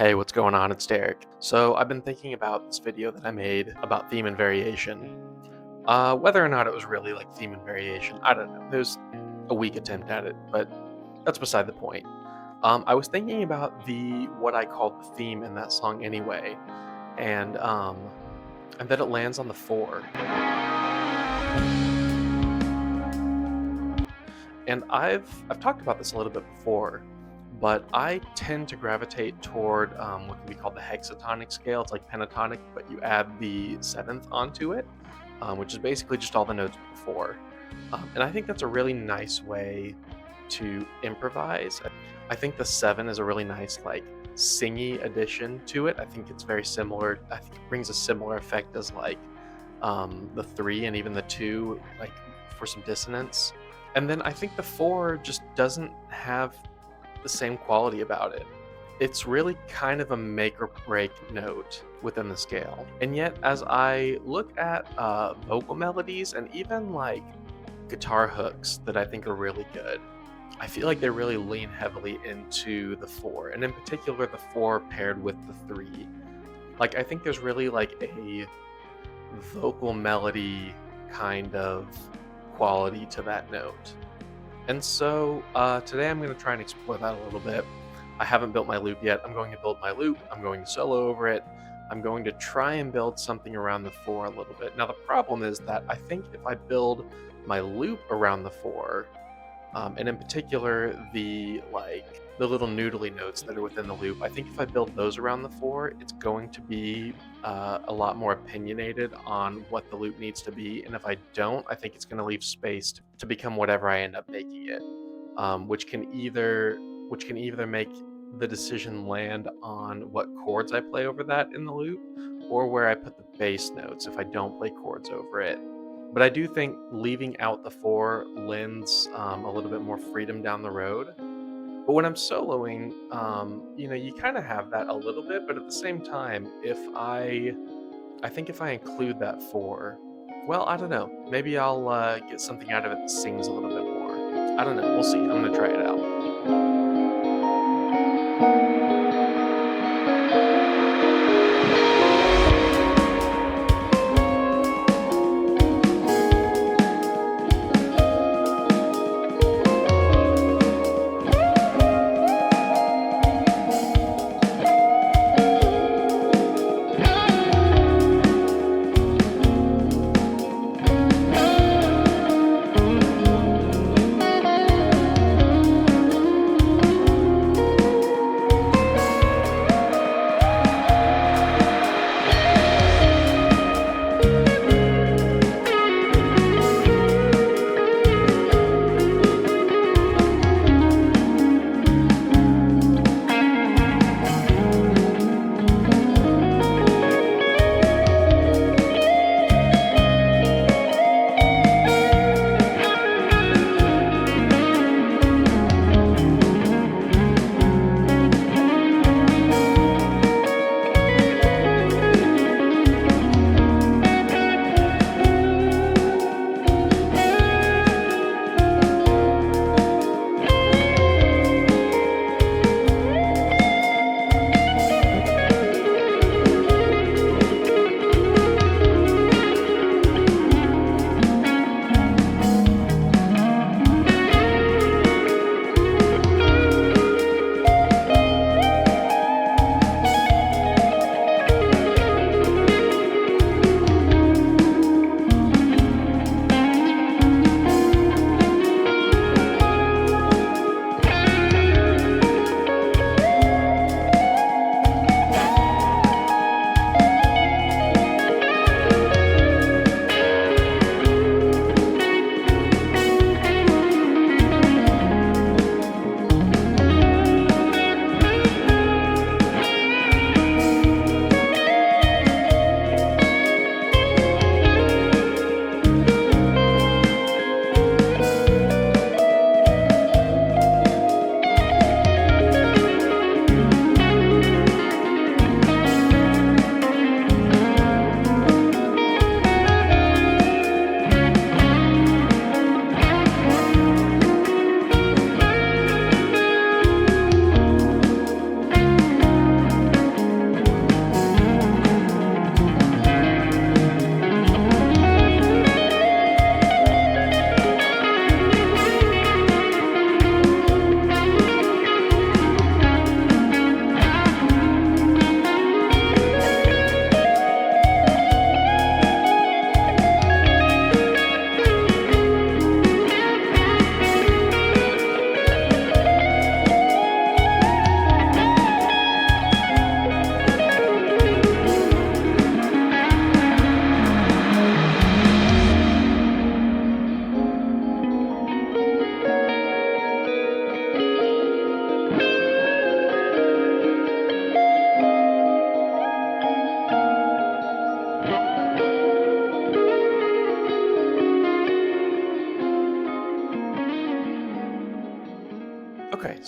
Hey, what's going on? It's Derek. So I've been thinking about this video that I made about theme and variation. Whether or not it was really like theme and variation, I don't know. It was a weak attempt at it, but that's beside the point. I was thinking about the what I called the theme in that song anyway, and that it lands on the four. And I've talked about this a little bit before, but I tend to gravitate toward what can be called the hexatonic scale. It's like pentatonic, but you add the seventh onto it, which is basically just all the notes before. And I think that's a really nice way to improvise. I think the seven is a really nice like singy addition to it. I think it's very similar. I think it brings a similar effect as like the three and even the two, like for some dissonance. And then I think the four just doesn't have the same quality about it. It's really kind of a make or break note within the scale. And yet, as I look at vocal melodies and even like guitar hooks that I think are really good, I feel like they really lean heavily into the four, and in particular, the four paired with the three. Like, I think there's really like a vocal melody kind of quality to that note. And so today I'm going to try and explore that a little bit. I haven't built my loop yet. I'm going to build my loop. I'm going to solo over it. I'm going to try and build something around the four a little bit. Now the problem is that I think if I build my loop around the four, and in particular the little noodly notes that are within the loop, I think if I build those around the four, it's going to be a lot more opinionated on what the loop needs to be, and if I don't, I think it's going to leave space to become whatever I end up making it, which can either make the decision land on what chords I play over that in the loop, or where I put the bass notes if I don't play chords over it. But I do think leaving out the four lends a little bit more freedom down the road. But when I'm soloing, you kind of have that a little bit, but at the same time, I think if I include that four, well, I don't know. Maybe I'll get something out of it that sings a little bit more. I don't know. We'll see. I'm gonna try it out.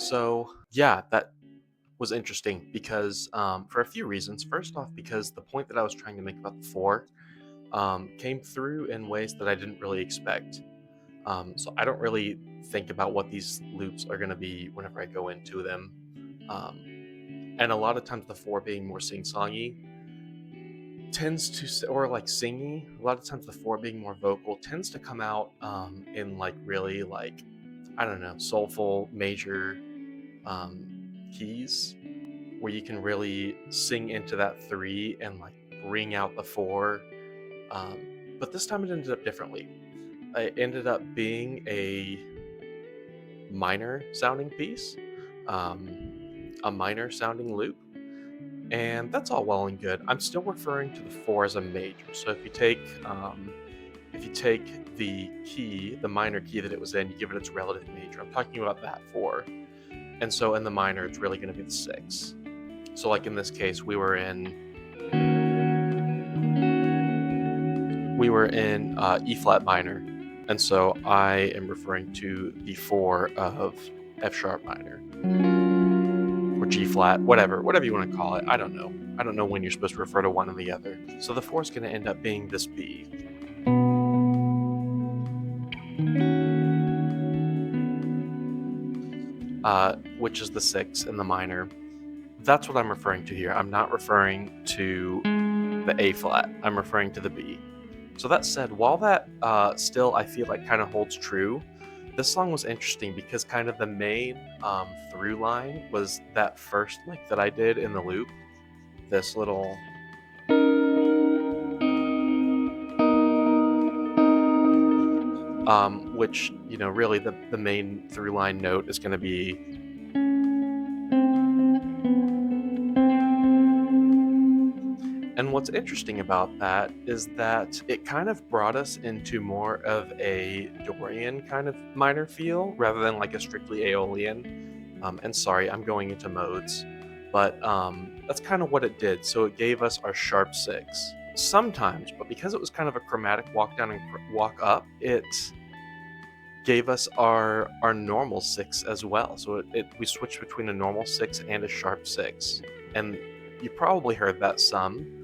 So yeah, that was interesting because for a few reasons. First off, because the point that I was trying to make about the four came through in ways that I didn't really expect. So I don't really think about what these loops are going to be whenever I go into them. And a lot of times, the four being more sing-songy tends to, or like singy. A lot of times, the four being more vocal tends to come out in like really like I don't know soulful major keys where you can really sing into that three and like bring out the four. But this time it ended up differently. It ended up being a minor sounding piece, a minor sounding loop, and that's all well and good. I'm still referring to the four as a major. So if you take the key, the minor key that it was in, you give it its relative major. I'm talking about that four, and so in the minor, it's really going to be the six. So like in this case, we were in E flat minor, and so I am referring to the four of F sharp minor or G flat, whatever you want to call it. I don't know. I don't know when you're supposed to refer to one or the other. So the four is going to end up being this B, which is the six in the minor. That's what I'm referring to here. I'm not referring to the A flat. I'm referring to the B. So that said, while that still I feel like kind of holds true, this song was interesting because kind of the main through line was that first lick that I did in the loop. This little which really the main through line note is going to be. And what's interesting about that is that it kind of brought us into more of a Dorian kind of minor feel rather than like a strictly Aeolian. And sorry, I'm going into modes, but that's kind of what it did. So it gave us our sharp six sometimes, but because it was kind of a chromatic walk down and walk up, it gave us our normal six as well. So we switched between a normal six and a sharp six, and you probably heard that some.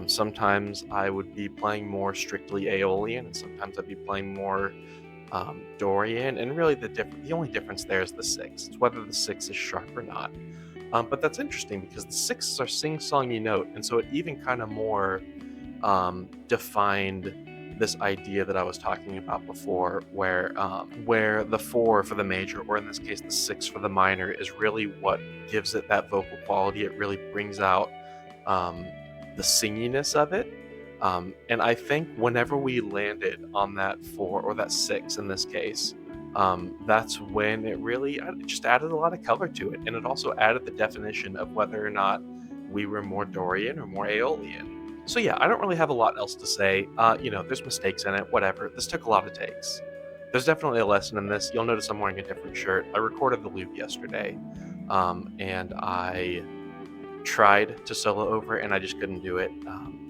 Sometimes I would be playing more strictly Aeolian, and sometimes I'd be playing more Dorian. And really, the only difference there is the six. It's whether the six is sharp or not. But that's interesting because the sixes are sing-songy note, and so it even kind of more defined this idea that I was talking about before, where the four for the major, or in this case the six for the minor, is really what gives it that vocal quality. It really brings out the singiness of it. And I think whenever we landed on that four or that six in this case, that's when it just added a lot of color to it, and it also added the definition of whether or not we were more Dorian or more Aeolian. So yeah, I don't really have a lot else to say. There's mistakes in it, whatever. This took a lot of takes. There's definitely a lesson in this. You'll notice I'm wearing a different shirt. I recorded the loop yesterday, and I tried to solo over and I just couldn't do it.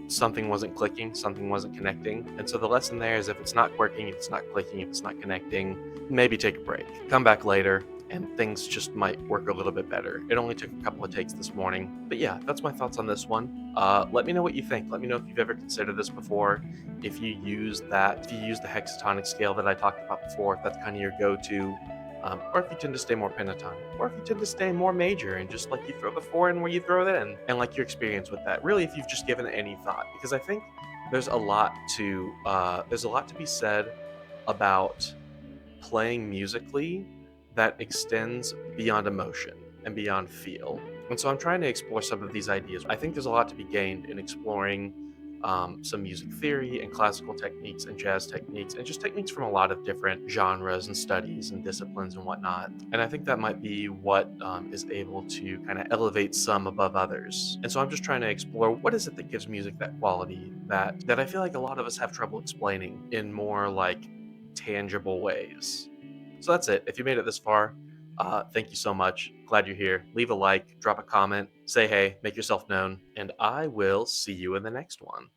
Something wasn't clicking, something wasn't connecting. And so the lesson there is if it's not working, if it's not clicking, if it's not connecting, maybe take a break. Come back later and things just might work a little bit better. It only took a couple of takes this morning. But yeah, that's my thoughts on this one. Let me know what you think. Let me know if you've ever considered this before. If you use the hexatonic scale that I talked about before, if that's kind of your go-to. Or if you tend to stay more pentatonic, or if you tend to stay more major and just like you throw the four in where you throw it in, and like your experience with that. Really, if you've just given it any thought, because I think there's a lot to be said about playing musically that extends beyond emotion and beyond feel. And so I'm trying to explore some of these ideas. I think there's a lot to be gained in exploring some music theory and classical techniques and jazz techniques and just techniques from a lot of different genres and studies and disciplines and whatnot. And I think that might be what is able to kind of elevate some above others. And so I'm just trying to explore what is it that gives music that quality that I feel like a lot of us have trouble explaining in more like tangible ways. So that's it. If you made it this far, thank you so much. Glad you're here. Leave a like, drop a comment, say hey, make yourself known, and I will see you in the next one.